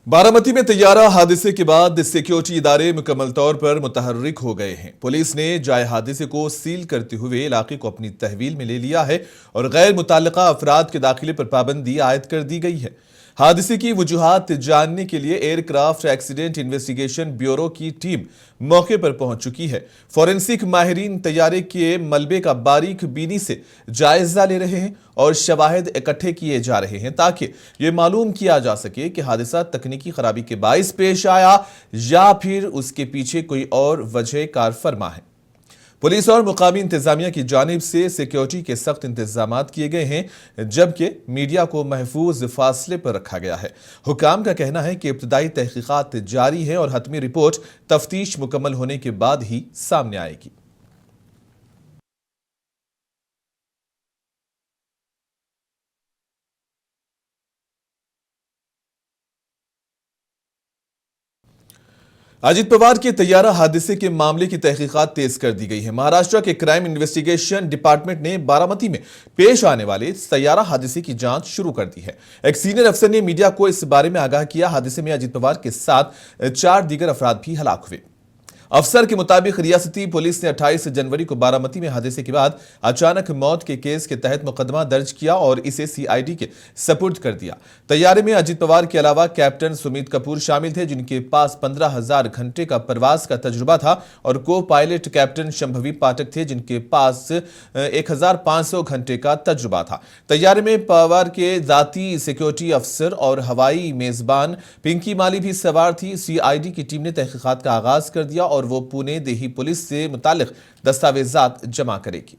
बारामती में तैयारा हादसे के बाद सिक्योरिटी इदारे मुकम्मल तौर पर मुतहर्रिक हो गए हैं। पुलिस ने जाए हादसे को सील करते हुए इलाके को अपनी तहवील में ले लिया है और गैर मुतल्लिका अफराद के दाखिले पर पाबंदी आयद कर दी गई है। हादसे की वजूहात जानने के लिए एयरक्राफ्ट एक्सीडेंट इन्वेस्टिगेशन ब्यूरो की टीम मौके पर पहुंच चुकी है। फोरेंसिक माहिरीन तैयारे के मलबे का बारीक बीनी से जायजा ले रहे हैं और शवाहिद इकट्ठे किए जा रहे हैं ताकि ये मालूम किया जा सके कि हादसा तकनीकी खराबी के बाइस पेश आया या फिर उसके पीछे कोई और वजह कार फरमा है। पुलिस और मुकामी इंतजामिया की जानिब से सिक्योरिटी के सख्त इंतजाम किए गए हैं, जबकि मीडिया को महफूज फासले पर रखा गया है। हुकाम का कहना है कि इब्तदाई तहकीकात जारी है और हतमी रिपोर्ट तफ्तीश मुकम्मल होने के बाद ही सामने आएगी। अजित पवार के तैयारा हादसे के मामले की तहकीकात तेज कर दी गई है। महाराष्ट्र के क्राइम इन्वेस्टिगेशन डिपार्टमेंट ने बारामती में पेश आने वाले तैयारा हादसे की जांच शुरू कर दी है। एक सीनियर अफसर ने मीडिया को इस बारे में आगाह किया। हादसे में अजित पवार के साथ 4 दीगर अफराद भी हलाक हुए। अफसर के मुताबिक रियासती पुलिस ने 28 जनवरी को बारामती में हादसे के बाद अचानक मौत के केस के तहत मुकदमा दर्ज किया और इसे सीआईडी के सपुर्द कर दिया। तैयारे में अजित पवार के अलावा कैप्टन सुमित कपूर शामिल थे, जिनके पास 15,000 घंटे का प्रवास का तजुर्बा था, और को पायलट कैप्टन शंभवी पाठक थे, जिनके पास 1,500 घंटे का तजुर्बा था। तैयारे में पवार के जाती सिक्योरिटी अफसर और हवाई मेजबान पिंकी माली भी सवार थी। सीआईडी की टीम ने तहकीकात का आगाज कर दिया और वो पुणे दिल्ली पुलिस से मुतालिक दस्तावेजात जमा करेगी।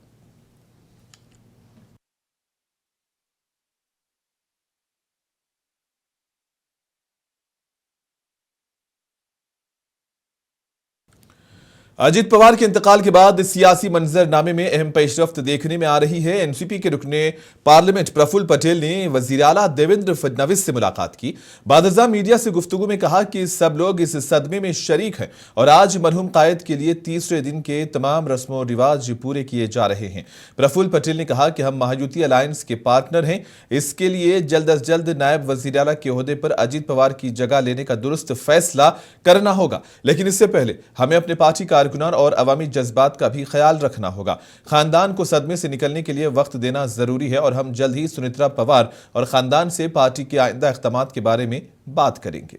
अजित पवार के इंतकाल के बाद सियासी मंजरनामे में अहम पेशरफ्त देखने में आ रही है। एनसीपी के रुकने पार्लियामेंट प्रफुल्ल पटेल ने वजीर आला देवेंद्र फडणवीस से मुलाकात की। बादशाह मीडिया से गुफ्तगू में कहा कि सब लोग इस सदमे में शरीक हैं और आज मरहूम कायद के लिए तीसरे दिन के तमाम रस्मो रिवाज पूरे किए जा रहे हैं। प्रफुल्ल पटेल ने कहा कि हम महायुति अलायंस के पार्टनर हैं, इसके लिए जल्द अज जल्द नायब वजीर आला के ओहदे पर अजित पवार की जगह लेने का दुरुस्त फैसला करना होगा, लेकिन इससे पहले हमें अपने पार्टी कारकुनान और अवामी जज्बात का भी ख्याल रखना होगा। खानदान को सदमे से निकलने के लिए वक्त देना जरूरी है और हम जल्द ही सुनेत्रा पवार और खानदान से पार्टी के आइंदा इक़दामात के बारे में बात करेंगे।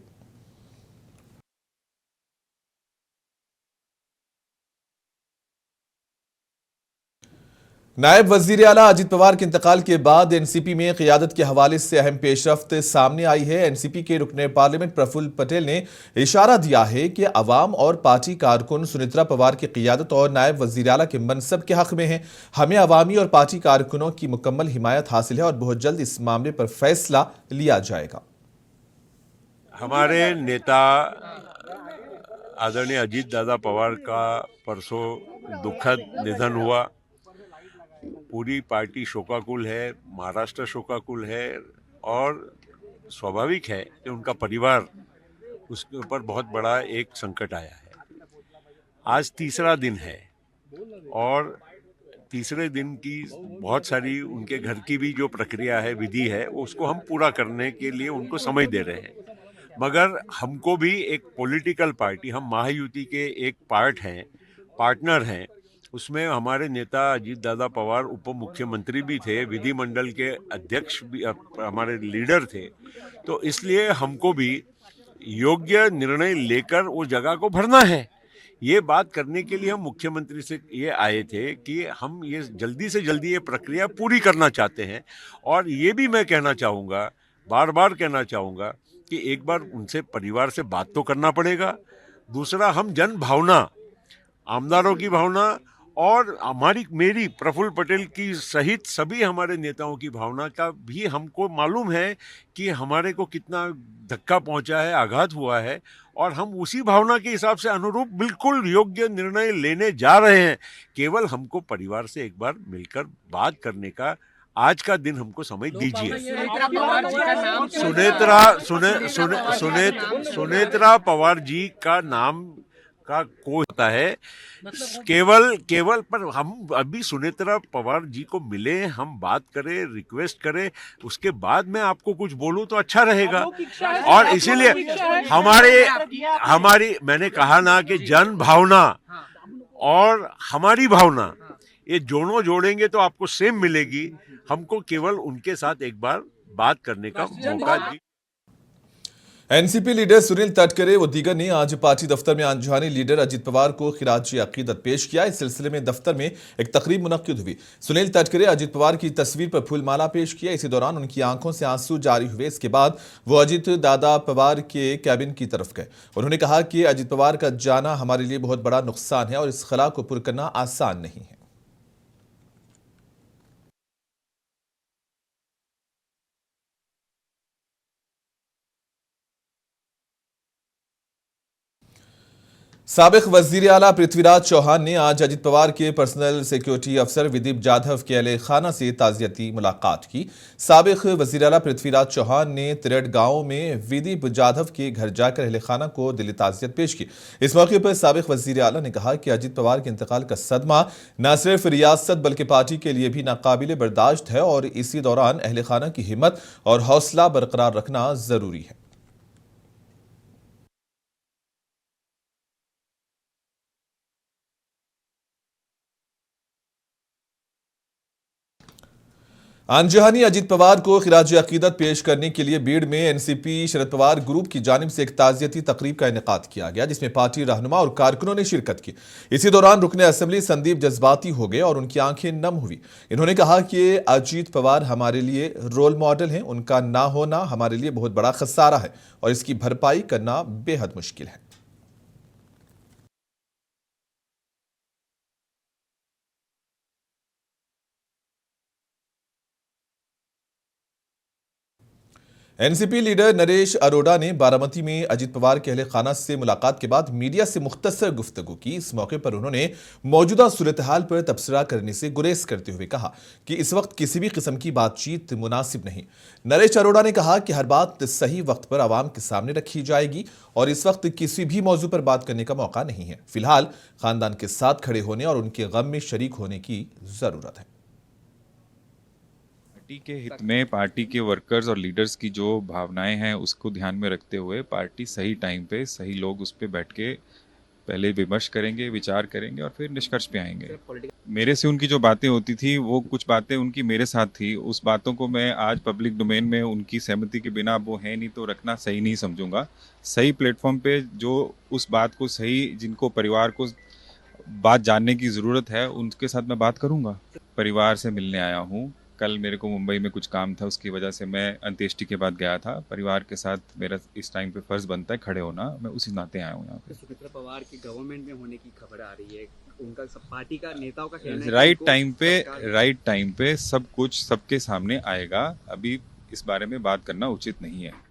नायब वजीर आला अजित पवार के इंतकाल के बाद एनसीपी में क़ियादत के हवाले से अहम पेशरफ्त सामने आई है। एनसीपी के रुकने पार्लियामेंट प्रफुल्ल पटेल ने इशारा दिया है कि अवाम और पार्टी कारकुन सुनेत्रा पवार की क़ियादत और नायब वजीर आला के मनसब के हक में हैं। हमें अवामी और पार्टी कारकुनों की मुकम्मल हिमायत हासिल है और बहुत जल्द इस मामले पर फैसला लिया जाएगा। हमारे नेता आदरणीय अजीत दादा पवार का परसों दुखद निधन हुआ। पूरी पार्टी शोकाकुल है, महाराष्ट्र शोकाकुल है और स्वाभाविक है कि उनका परिवार उसके ऊपर बहुत बड़ा एक संकट आया है। आज तीसरा दिन है और तीसरे दिन की बहुत सारी उनके घर की भी जो प्रक्रिया है, विधि है, उसको हम पूरा करने के लिए उनको समय दे रहे हैं। मगर हमको भी एक पॉलिटिकल पार्टी, हम महायुति के एक पार्ट हैं, पार्टनर हैं, उसमें हमारे नेता अजीत दादा पवार उप मुख्यमंत्री भी थे, विधिमंडल के अध्यक्ष भी हमारे लीडर थे। तो इसलिए हमको भी योग्य निर्णय लेकर वो जगह को भरना है। ये बात करने के लिए हम मुख्यमंत्री से ये आए थे कि हम ये जल्दी से जल्दी ये प्रक्रिया पूरी करना चाहते हैं। और ये भी मैं कहना चाहूँगा, बार बार कहना चाहूँगा कि एक बार उनसे परिवार से बात तो करना पड़ेगा। दूसरा, हम जन भावना, आमदारों की भावना और मेरी प्रफुल्ल पटेल की सहित सभी हमारे नेताओं की भावना का भी हमको मालूम है कि हमारे को कितना धक्का पहुंचा है, आघात हुआ है, और हम उसी भावना के हिसाब से अनुरूप बिल्कुल योग्य निर्णय लेने जा रहे हैं। केवल हमको परिवार से एक बार मिलकर बात करने का आज का दिन हमको समय दीजिए। सुनेत्रा पवार जी का नाम का कोई होता है। केवल पर हम अभी सुनेत्रा पवार जी को मिले, हम बात करें, रिक्वेस्ट करें, उसके बाद मैं आपको कुछ बोलूं तो अच्छा रहेगा। और इसीलिए हमारी मैंने कहा ना कि जन भावना और हमारी भावना ये दोनों जोड़ेंगे तो आपको सेम मिलेगी। हमको केवल उनके साथ एक बार बात करने का मौका दी। एनसीपी लीडर सुनील तटकरे व दीगर ने आज पार्टी दफ्तर में आंजहानी लीडर अजित पवार को खिराजी अकीदत पेश किया। इस सिलसिले में दफ्तर में एक तकरीब मुनक्किद हुई। सुनील तटकरे अजित पवार की तस्वीर पर फूलमाला पेश किया। इसी दौरान उनकी आंखों से आंसू जारी हुए। इसके बाद वो अजित दादा पवार के कैबिन की तरफ गए। उन्होंने कहा कि अजित पवार का जाना हमारे लिए बहुत बड़ा नुकसान है और इस खला को पुर करना आसान नहीं है। साबिक वजीर आला पृथ्वीराज चौहान ने आज अजित पवार के पर्सनल सिक्योरिटी अफसर विदीप जाधव के अहले खाना से ताजियती मुलाकात की। साबिक वजीर आला पृथ्वीराज चौहान ने तिरट गांव में विदीप जाधव के घर जाकर अहले खाना को दिली ताजियत पेश की। इस मौके पर साबिक वजीर आला ने कहा कि अजित पवार के इंतकाल का सदमा न सिर्फ रियासत बल्कि पार्टी के लिए भी नाकाबिले बर्दाश्त है और इसी दौरान अहले खाना की हिम्मत और हौसला बरकरार रखना जरूरी है। आंजहानी अजित पवार को खिराजी अकीदत पेश करने के लिए बीड़ में एनसीपी शरद पवार ग्रुप की जानिब से एक ताजियती तकरीब का इनेकाद किया गया, जिसमें पार्टी रहनुमा और कारकुनों ने शिरकत की। इसी दौरान रुकने असेंबली संदीप जज्बाती हो गए और उनकी आंखें नम हुई। इन्होंने कहा कि अजित पवार हमारे लिए रोल मॉडल हैं, उनका ना होना हमारे लिए बहुत बड़ा खसारा है और इसकी भरपाई करना बेहद मुश्किल है। एनसीपी लीडर नरेश अरोड़ा ने बारामती में अजित पवार के अहले खाना से मुलाकात के बाद मीडिया से मुख्तसर गुफ्तगू की। इस मौके पर उन्होंने मौजूदा सूरत हाल पर तबसरा करने से गुरेज करते हुए कहा कि इस वक्त किसी भी किस्म की बातचीत मुनासिब नहीं। नरेश अरोड़ा ने कहा कि हर बात सही वक्त पर आवाम के सामने रखी जाएगी और इस वक्त किसी भी मौजू पर बात करने का मौका नहीं है। फिलहाल खानदान के साथ खड़े होने और उनके गम में शरीक होने की जरूरत है। पार्टी के हित में पार्टी के वर्कर्स और लीडर्स की जो भावनाएं हैं उसको ध्यान में रखते हुए पार्टी सही टाइम पे सही लोग उस पर बैठ के पहले विमर्श करेंगे, विचार करेंगे और फिर निष्कर्ष पे आएंगे। मेरे से उनकी जो बातें होती थी वो कुछ बातें उनकी मेरे साथ थी, उस बातों को मैं आज पब्लिक डोमेन में उनकी सहमति के बिना वो है नहीं तो रखना सही नहीं समझूंगा। सही प्लेटफॉर्म पे जो उस बात को सही जिनको परिवार को बात जानने की ज़रूरत है उनके साथ मैं बात करूंगा। परिवार से मिलने आया हूँ। कल मेरे को मुंबई में कुछ काम था, उसकी वजह से मैं अंत्येष्टि के बाद गया था। परिवार के साथ मेरा इस टाइम पे फर्ज बनता है खड़े होना, मैं उसी नाते आया हूँ यहाँ पे। सुमित्रा पवार की गवर्नमेंट में होने की खबर आ रही है, उनका सब पार्टी का नेताओं का कहना है राइट टाइम पे सब कुछ सबके सामने आएगा। अभी इस बारे में बात करना उचित नहीं है।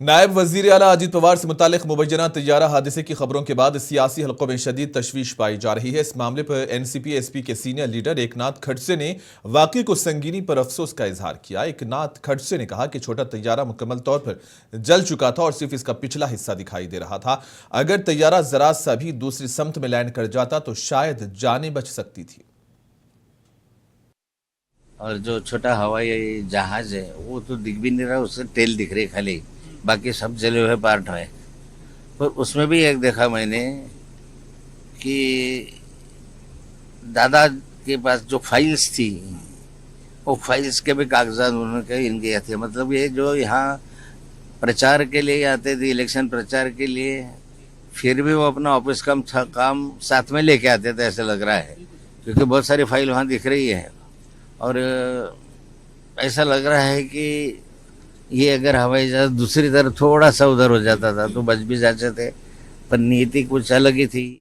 नायब वजीर आला अजित पवार से मुतालिक मुबैना तैयारा हादसे की खबरों के बाद सियासी हलकों में शदीद तशवीश पाई जा रही है। इस मामले पर एनसीपी एसपी के सीनियर लीडर एकनाथ खड़से ने वाकई को संगीनी पर अफसोस का इजहार किया। एकनाथ खड़से ने कहा कि छोटा तैयारा मुकम्मल तौर पर जल चुका था और सिर्फ इसका पिछला हिस्सा दिखाई दे रहा था। अगर तैयारा जरा सा भी दूसरी समत में लैंड कर जाता तो शायद जानें बच सकती थी। और जो छोटा हवाई जहाज है वो तो दिख भी नहीं रहा, उससे तेल दिख रही खाली, बाकी सब जले हुए पार्ट है। पर उसमें भी एक देखा मैंने कि दादा के पास जो फाइल्स थी वो फाइल्स के भी कागजात उन्होंने इनके थे। मतलब ये जो यहाँ प्रचार के लिए आते थे, इलेक्शन प्रचार के लिए, फिर भी वो अपना ऑफिस का काम साथ में लेके आते थे ऐसा लग रहा है, क्योंकि बहुत सारी फाइल वहाँ दिख रही है। और ऐसा लग रहा है कि ये अगर हवाई जहाज दूसरी तरफ थोड़ा सा उधर हो जाता था तो बच भी जाते थे, पर नीति कुछ अलग ही थी।